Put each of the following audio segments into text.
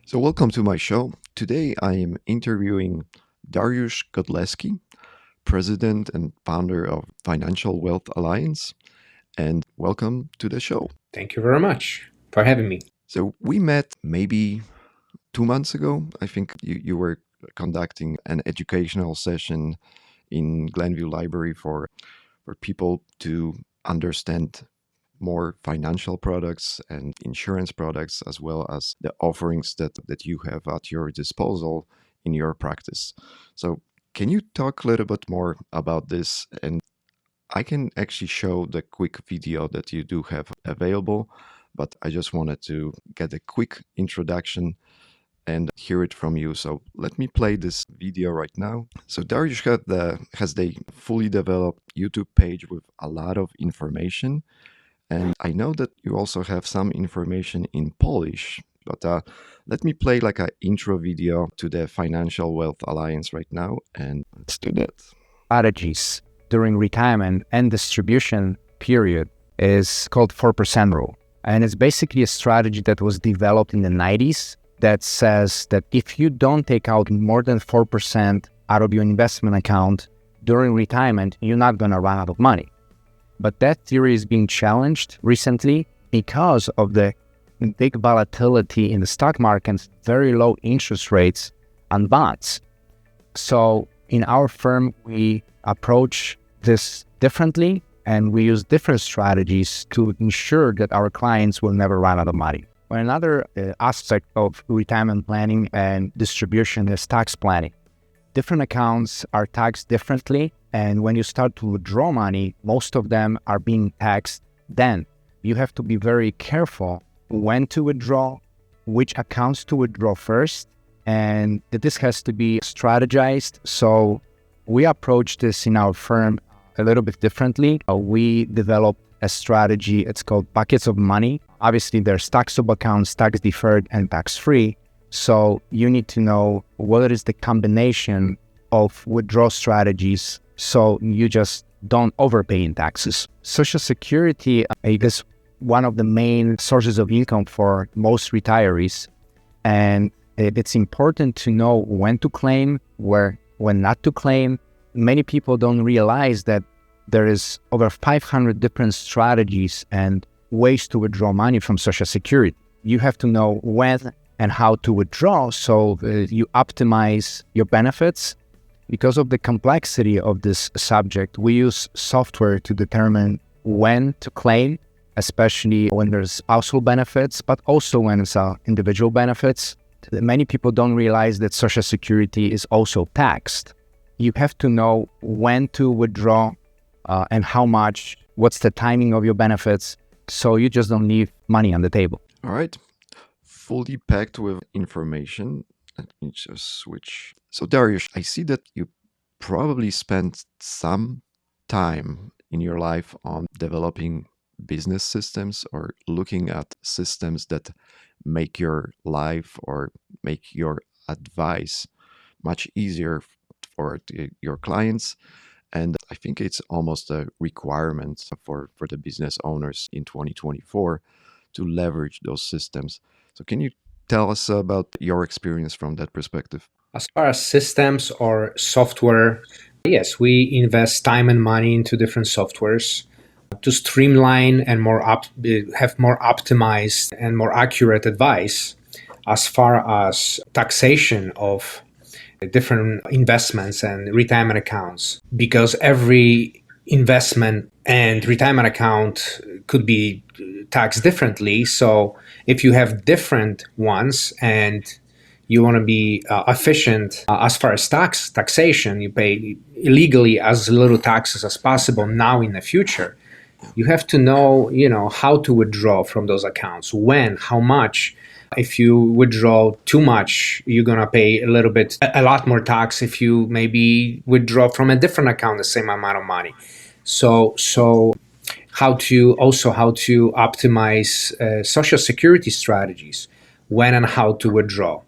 So, welcome to my show. Today, I am interviewing Dariusz Godlewski, president and founder of Financial Wealth Alliance, and welcome to the show. Thank you very much for having me. So, we met maybe 2 months ago. I think you were conducting an educational session in Glenview Library for people to understand more financial products and insurance products, as well as the offerings that you have at your disposal in your practice. So, can you talk a little bit more about this? And I can actually show the quick video that you do have available, but I just wanted to get a quick introduction and hear it from you. So let me play this video right now. So Dariusz has the fully developed YouTube page with a lot of information. And I know that you also have some information in Polish, but let me play like an intro video to the Financial Wealth Alliance right now, and let's do that. Strategies during retirement and distribution period is called 4% rule. And it's basically a strategy that was developed in the 90s that says that if you don't take out more than 4% out of your investment account during retirement, you're not going to run out of money. But that theory is being challenged recently because of the big volatility in the stock market, very low interest rates on bonds. So in our firm, we approach this differently, and we use different strategies to ensure that our clients will never run out of money. Another aspect of retirement planning and distribution is tax planning. Different accounts are taxed differently, and when you start to withdraw money, most of them are being taxed then. You have to be very careful when to withdraw, which accounts to withdraw first, and this has to be strategized. So we approach this in our firm a little bit differently. We develop a strategy, it's called buckets of money. Obviously, there's taxable accounts, tax deferred, and tax free. So you need to know what is the combination of withdrawal strategies so you just don't overpay in taxes. Social Security is one of the main sources of income for most retirees. And it's important to know when to claim, when not to claim. Many people don't realize that there is over 500 different strategies and ways to withdraw money from Social Security. You have to know when and how to withdraw so you optimize your benefits. Because of the complexity of this subject, we use software to determine when to claim, especially when there's household benefits, but also when it's individual benefits. Many people don't realize that Social Security is also taxed. You have to know when to withdraw and how much, what's the timing of your benefits, so you just don't leave money on the table. All right. Fully packed with information. Let me just switch. So, Dariusz, I see that you probably spent some time in your life on developing business systems or looking at systems that make your life or make your advice much easier for your clients. And I think it's almost a requirement for the business owners in 2024 to leverage those systems. So can you tell us about your experience from that perspective? As far as systems or software, yes, we invest time and money into different softwares to streamline and have more optimized and more accurate advice as far as taxation of different investments and retirement accounts, because every investment and retirement account could be taxed differently. So if you have different ones and you want to be efficient as far as taxation, you pay illegally as little taxes as possible now in the future. You have to know, how to withdraw from those accounts, when, how much. If you withdraw too much, you're going to pay a lot more tax if you maybe withdraw from a different account the same amount of money. So how to optimize Social Security strategies, when and how to withdraw.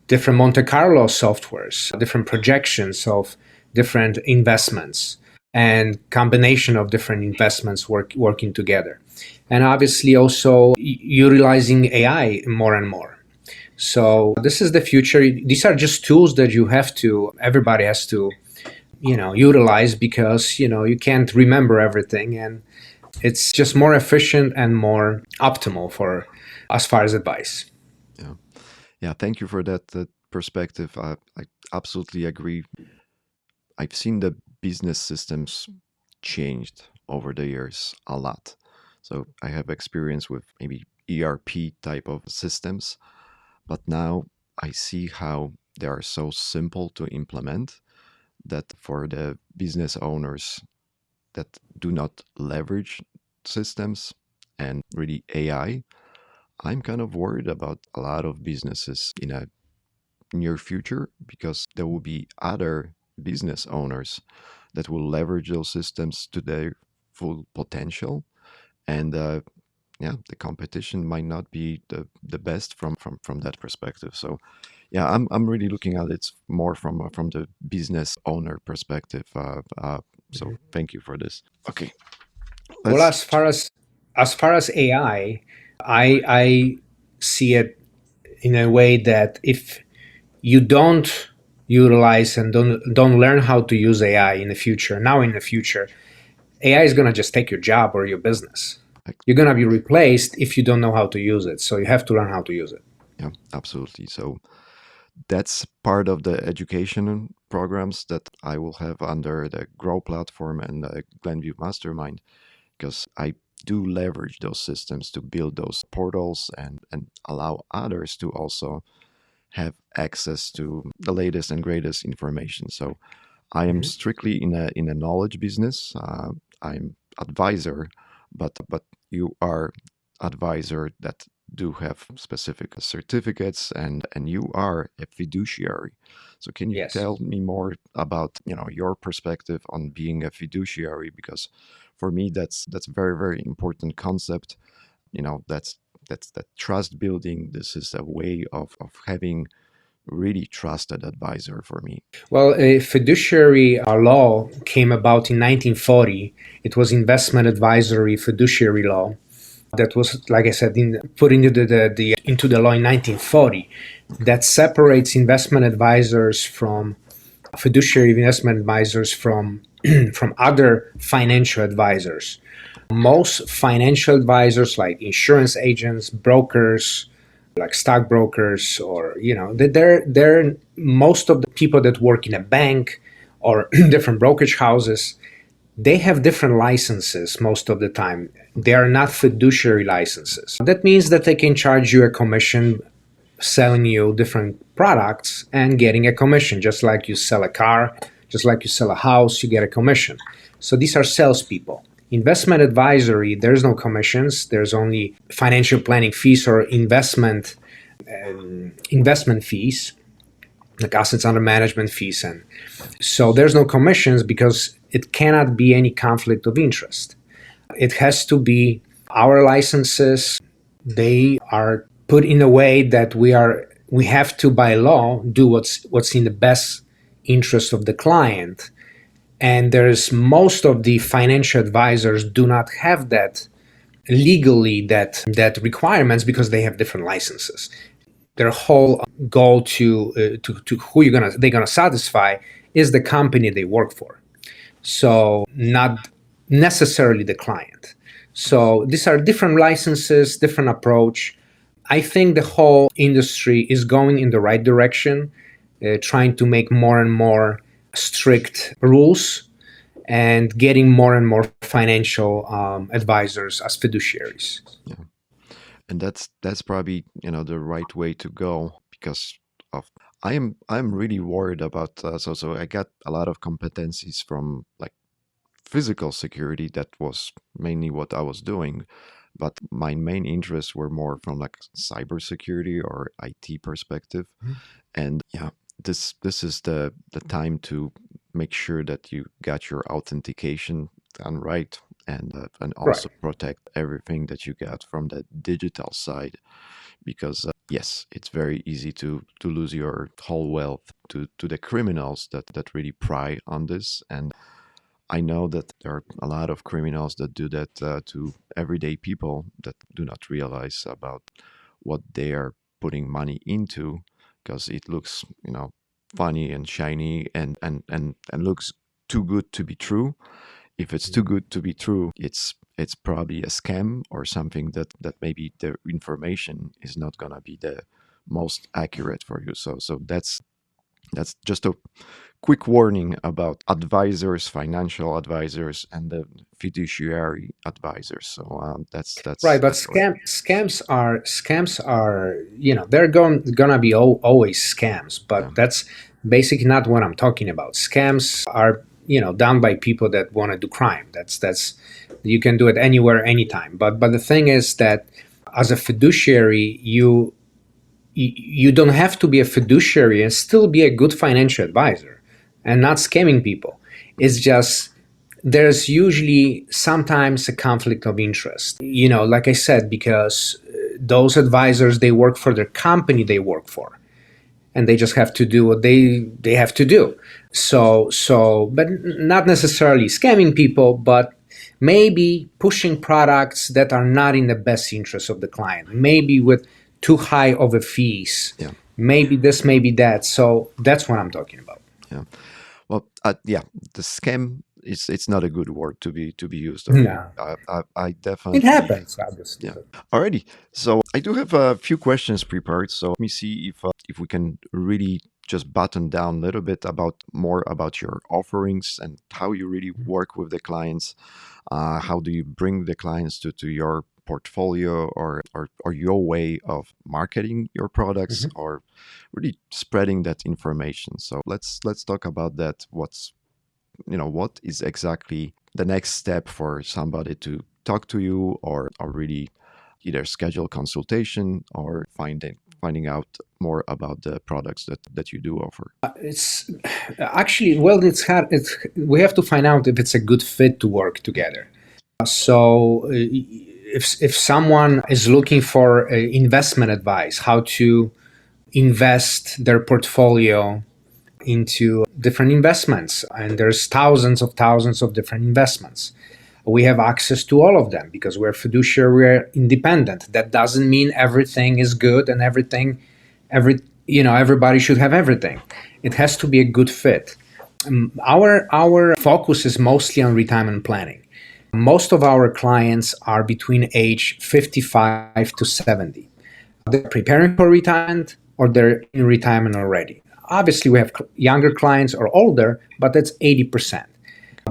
Different Monte Carlo softwares, different projections of different investments, and combination of different investments working together. And obviously also utilizing AI more and more, So this is the future. These are just tools that everybody has to, utilize, because, you can't remember everything, and it's just more efficient and more optimal for as far as advice. Yeah. Yeah. Thank you for that perspective. I absolutely agree. I've seen the business systems changed over the years a lot. So I have experience with maybe ERP type of systems, but now I see how they are so simple to implement that for the business owners that do not leverage systems and really AI, I'm kind of worried about a lot of businesses in a near future because there will be other business owners that will leverage those systems to their full potential. And yeah, the competition might not be the best from that perspective. So yeah, I'm really looking at it more from the business owner perspective. So thank you for this. Okay, Well, let's. as far as AI, I see it in a way that if you don't utilize and don't learn how to use AI in the future, AI is going to just take your job or your business. You're going to be replaced if you don't know how to use it. So you have to learn how to use it. Yeah, absolutely. So that's part of the education programs that I will have under the Grow platform and the Glenview Mastermind, because I do leverage those systems to build those portals and allow others to also have access to the latest and greatest information. So I am strictly in a knowledge business. I'm advisor, but you are advisor that do have specific certificates, and you are a fiduciary. So can you Yes. tell me more about your perspective on being a fiduciary? Because for me that's a very very important concept. That's that trust building. This is a way of having really trusted advisor for me. Well, a fiduciary law came about in 1940. It was investment advisory fiduciary law that was, like I said, put into the law in 1940, that separates investment advisors from fiduciary investment advisors from from other financial advisors. Most financial advisors, like insurance agents, brokers, like stockbrokers, or they're most of the people that work in a bank or different brokerage houses, they have different licenses most of the time. They are not fiduciary licenses. That means that they can charge you a commission selling you different products and getting a commission, just like you sell a car, just like you sell a house, you get a commission. So these are salespeople. Investment advisory, there's no commissions. There's only financial planning fees or investment fees, like assets under management fees, and so there's no commissions because it cannot be any conflict of interest. It has to be our licenses. They are put in a way that we have to, by law, do what's in the best interest of the client. And there's most of the financial advisors do not have that legally, that requirements, because they have different licenses. Their whole goal to who they're gonna satisfy is the company they work for, so not necessarily the client. So these are different licenses, different approach. I think the whole industry is going in the right direction, trying to make more and more strict rules and getting more and more financial advisors as fiduciaries. Yeah. And that's probably the right way to go because of I'm really worried about so I got a lot of competencies from like physical security. That was mainly what I was doing, but my main interests were more from like cybersecurity or IT perspective. And yeah, this is the time to make sure that you got your authentication done right, and Right. also protect everything that you got from the digital side, because yes, it's very easy to lose your whole wealth to the criminals that really pry on this. And I know that there are a lot of criminals that do that to everyday people that do not realize about what they are putting money into, because it looks, funny and shiny and looks too good to be true. If it's too good to be true, it's probably a scam or something that maybe the information is not gonna be the most accurate for you. So that's just a quick warning about advisors, financial advisors, and the fiduciary advisors. So Right, but that's what. scams are they're gonna be always scams, Yeah, but that's basically not what I'm talking about. Scams are done by people that want to do crime. That's you can do it anywhere, anytime. But the thing is that as a fiduciary, you don't have to be a fiduciary and still be a good financial advisor and not scamming people. It's just there's usually sometimes a conflict of interest, like I said, because those advisors, they work for their company they work for, and they just have to do what they have to do. But not necessarily scamming people, but maybe pushing products that are not in the best interest of the client, maybe with too high of a fees, yeah, maybe this, maybe that. So that's what I'm talking about. yeah. Well, yeah, the scam is it's not a good word to be used. Or No, I it definitely. happens, obviously. Yeah. Alrighty. So I do have a few questions prepared. So let me see if we can really just button down a little bit about more about your offerings and how you really work with the clients. How do you bring the clients to your portfolio, or your way of marketing your products, Mhm. or really spreading that information. So let's talk about that. What is exactly the next step for somebody to talk to you, or really either schedule consultation or finding out more about the products that you do offer. It's actually, well, it's hard. We have to find out if it's a good fit to work together. So, if someone is looking for investment advice, how to invest their portfolio into different investments, and there's thousands of different investments. We have access to all of them because we're fiduciary, we're independent. That doesn't mean everything is good and everybody should have everything. It has to be a good fit. Our focus is mostly on retirement planning. Most of our clients are between age 55 to 70. They're preparing for retirement or they're in retirement already. Obviously, we have younger clients or older, but that's 80%,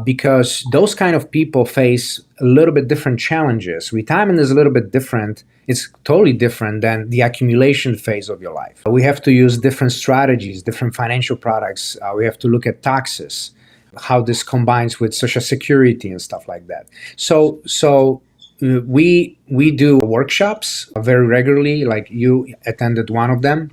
because those kind of people face a little bit different challenges. Retirement is a little bit different. It's totally different than the accumulation phase of your life. We have to use different strategies, different financial products. We have to look at taxes, how this combines with social security and stuff like that. We do workshops very regularly, like you attended one of them.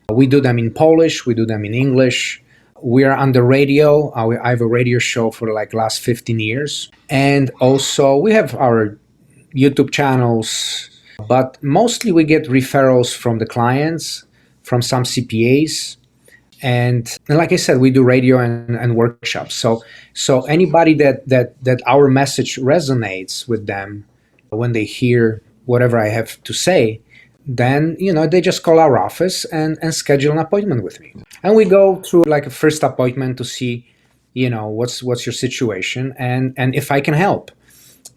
We do them in Polish, we do them in English. We are on the radio. I have a radio show for like last 15 years. And also we have our YouTube channels, but mostly we get referrals from the clients, from some CPAs. And like I said, we do radio and workshops. So anybody that our message resonates with them when they hear whatever I have to say, then they just call our office and schedule an appointment with me, and we go through like a first appointment to see what's your situation and if I can help.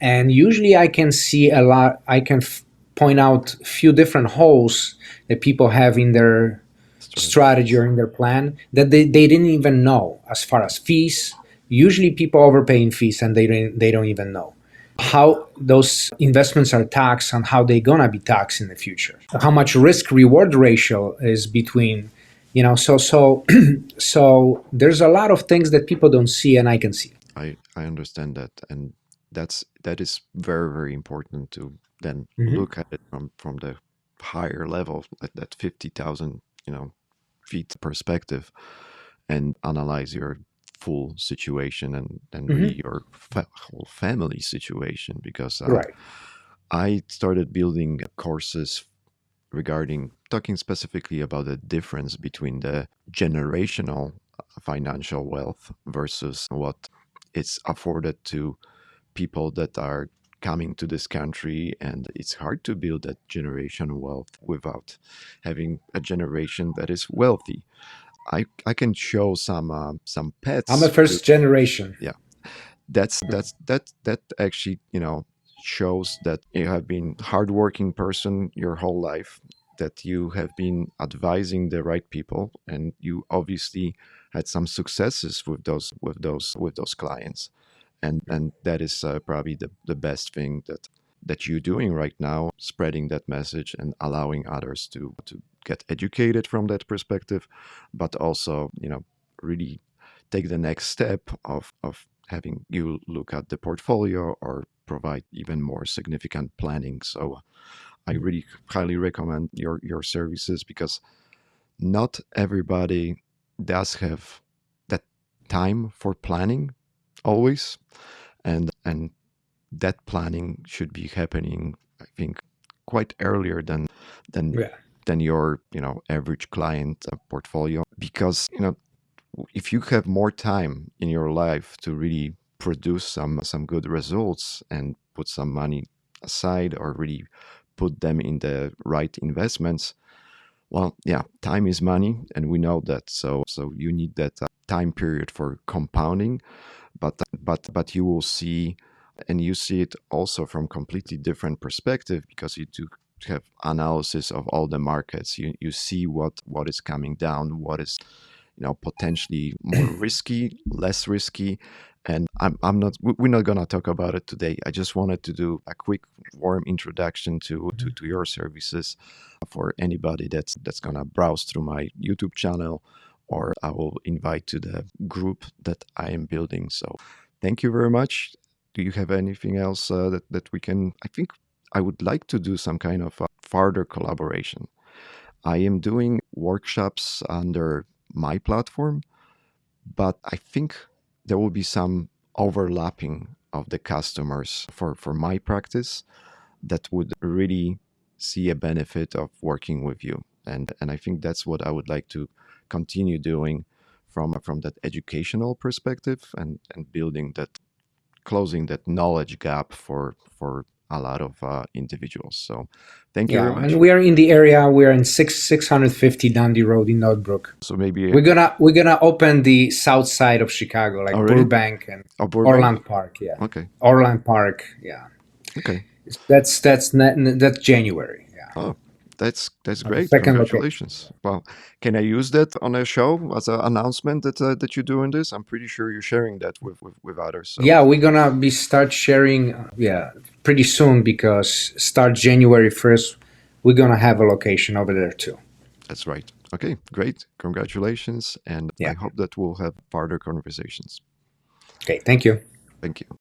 And usually I can see a lot. I can point out a few different holes that people have in their strategy or in their plan that they didn't even know. As far as fees, usually people overpay in fees and they don't even know how those investments are taxed and how they're gonna be taxed in the future. How much risk reward ratio is between, so there's a lot of things that people don't see and I can see. I understand that, and that is very, very important to then Mhm. look at it from the higher level, at that 50,000 feet perspective, and analyze your full situation, and Mhm. really your whole family situation. Because Right. I started building courses regarding talking specifically about the difference between the generational financial wealth versus what is afforded to people that are coming to this country, and it's hard to build that generational wealth without having a generation that is wealthy. I can show some pets. I'm a first generation. Yeah, that actually, shows that you have been hardworking person your whole life, that you have been advising the right people, and you obviously had some successes with those clients, and that is probably the best thing that you're doing right now, spreading that message and allowing others to get educated from that perspective, but also, really take the next step of having you look at the portfolio or provide even more significant planning. So I really highly recommend your services, because not everybody does have that time for planning always, and that planning should be happening, I think, quite earlier than Yeah. than your average client portfolio, because if you have more time in your life to really produce some good results and put some money aside, or really put them in the right investments, well, yeah, time is money, and we know that. So you need that time period for compounding, but you will see, and you see it also from completely different perspective, because you do have analysis of all the markets. You see what is coming down, what is potentially more risky, less risky. And I'm not, we're not going to talk about it today. I just wanted to do a quick warm introduction to your services for anybody that's going to browse through my YouTube channel, or I will invite to the group that I am building. So thank you very much. Do you have anything else that we can, I think I would like to do some kind of further collaboration. I am doing workshops under my platform, but I think there will be some overlapping of the customers for my practice that would really see a benefit of working with you. And I think that's what I would like to continue doing from that educational perspective, and building that, closing that knowledge gap for a lot of individuals. So thank you very Yeah, much. and we are in the area. We're in 650 Dundee Road in Northbrook. So maybe We're gonna open the south side of Chicago, like really? Burbank and Burbank? Orland Park. Yeah. Okay. Orland Park. Yeah. Okay. That's January. Yeah. Oh, that's The great. second Congratulations. Well, can I use that on a show as an announcement that you're doing this? I'm pretty sure you're sharing that with others. So. Yeah, we're gonna be start sharing. Pretty soon, because start January 1st, we're gonna have a location over there too. That's right. Okay, great. Congratulations, and I Yeah. hope that we'll have further conversations. Okay. Thank you. Thank you.